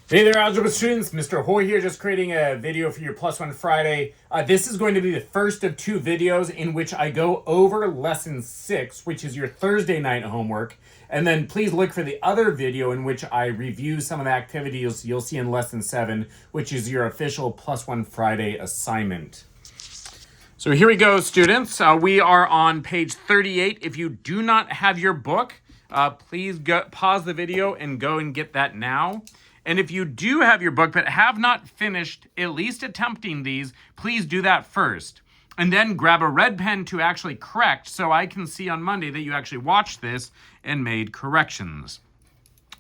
Hey there, Algebra students. Mr. Hoy here, just creating a video for your Plus One Friday. This is going to be the first of two videos in which I go over Lesson 6, which is your Thursday night homework. And then please look for the other video in which I review some of the activities you'll see in Lesson 7, which is your official Plus One Friday assignment. So here we go, students. We are on page 38. If you do not have your book, please pause the video and go and get that now. And if you do have your book but have not finished at least attempting these, please do that first. And then grab a red pen to actually correct so I can see on Monday that you actually watched this and made corrections.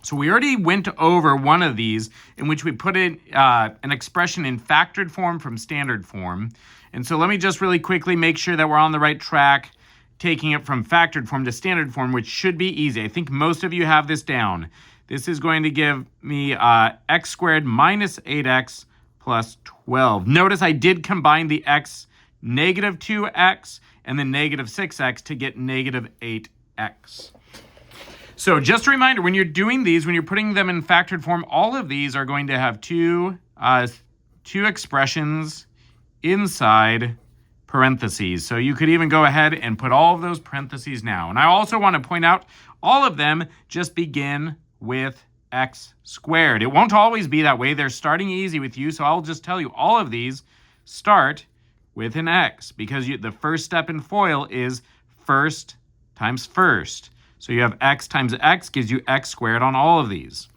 So we already went over one of these in which we put in an expression in factored form from standard form. And so let me just really quickly make sure that we're on the right track, taking it from factored form to standard form, which should be easy. I think most of you have this down. This is going to give me x squared minus 8x plus 12. Notice I did combine the x negative 2x and the negative 6x to get negative 8x. So just a reminder, when you're doing these, when you're putting them in factored form, all of these are going to have two expressions inside parentheses. So you could even go ahead and put all of those parentheses now. And I also want to point out all of them just begin with x squared. It won't always be that way. They're starting easy with you, so I'll just tell you all of these start with an x because the first step in FOIL is first times first. So you have x times x gives you x squared on all of these.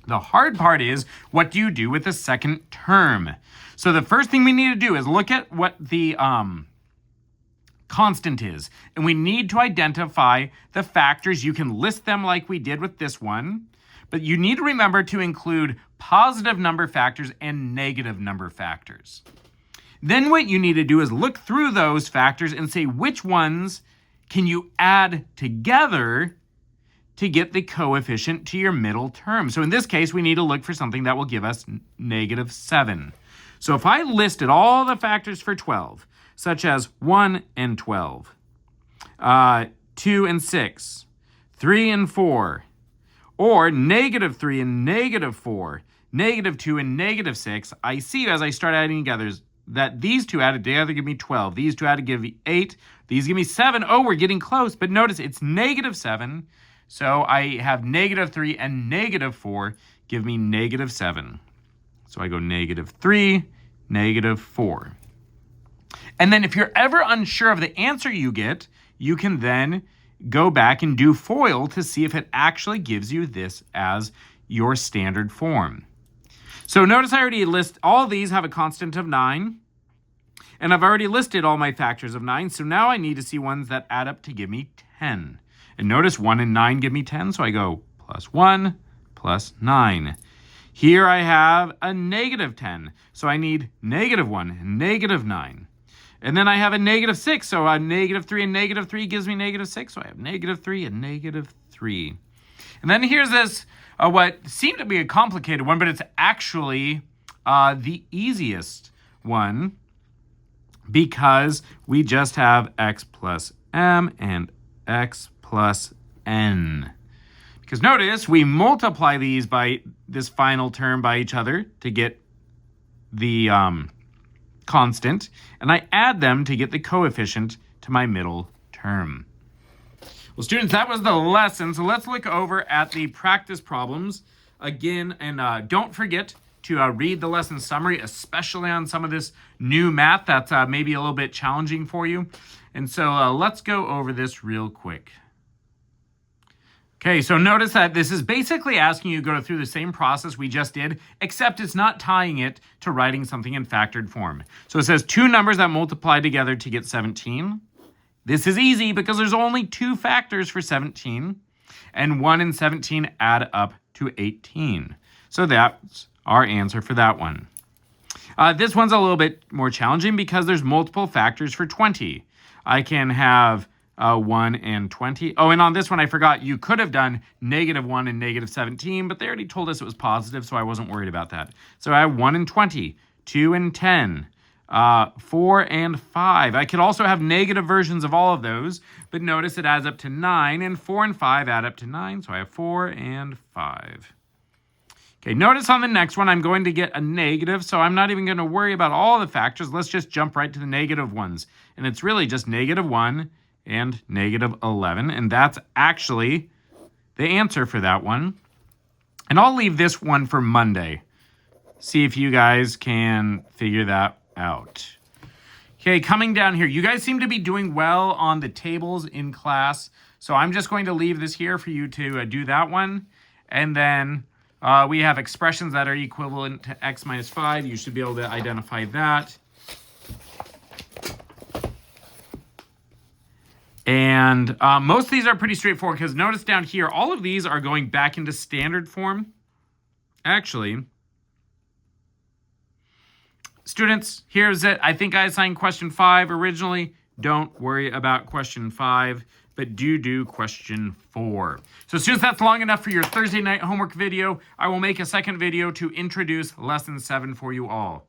The hard part is, what do you do with the second term? So the first thing we need to do is look at what the constant is. And we need to identify the factors. You can list them like we did with this one, but you need to remember to include positive number factors and negative number factors. Then what you need to do is look through those factors and say which ones can you add together to get the coefficient to your middle term. So in this case, we need to look for something that will give us negative 7. So if I listed all the factors for 12, such as 1 and 12, 2 and 6, 3 and 4, or negative 3 and negative 4, negative 2 and negative 6, I see as I start adding together that these two added together give me 12. These two added give me 8. These give me 7. Oh, we're getting close. But notice it's negative 7. So I have negative 3 and negative 4 give me negative 7. So I go negative 3, negative 4. And then if you're ever unsure of the answer you get, you can then go back and do FOIL to see if it actually gives you this as your standard form. So notice I already list all these have a constant of 9. And I've already listed all my factors of 9. So now I need to see ones that add up to give me 10. And notice 1 and 9 give me 10. So I go plus 1 plus 9. Here I have a negative 10. So I need negative 1 and negative 9. And then I have a negative 6, so a negative 3 and negative 3 gives me negative 6, so I have negative 3 and negative 3. And then here's this, what seemed to be a complicated one, but it's actually the easiest one because we just have x plus m and x plus n. Because notice we multiply these by this final term by each other to get the constant, and I add them to get the coefficient to my middle term. Well, students, that was the lesson. So let's look over at the practice problems again, and don't forget to read the lesson summary, especially on some of this new math that's maybe a little bit challenging for you. And so let's go over this real quick. Okay, so notice that this is basically asking you to go through the same process we just did, except it's not tying it to writing something in factored form. So it says two numbers that multiply together to get 17. This is easy because there's only two factors for 17, and 1 and 17 add up to 18. So that's our answer for that one. This one's a little bit more challenging because there's multiple factors for 20. I can have 1 and 20. Oh, and on this one, I forgot you could have done negative 1 and negative 17, but they already told us it was positive, so I wasn't worried about that. So I have 1 and 20, 2 and 10, 4 and 5. I could also have negative versions of all of those, but notice it adds up to 9, and 4 and 5 add up to 9, so I have 4 and 5. Okay, notice on the next one, I'm going to get a negative, so I'm not even going to worry about all the factors. Let's just jump right to the negative ones. And it's really just -1 and -11, and that's actually the answer for that one. And I'll leave this one for Monday. See if you guys can figure that out. Okay, coming down here. You guys seem to be doing well on the tables in class, so I'm just going to leave this here for you to do that one. And then we have expressions that are equivalent to x minus 5. You should be able to identify that. And most of these are pretty straightforward because notice down here, all of these are going back into standard form. Actually, students, here's it. I think I assigned question 5 originally. Don't worry about question 5, but do question 4. So students, that's long enough for your Thursday night homework video. I will make a second video to introduce lesson 7 for you all.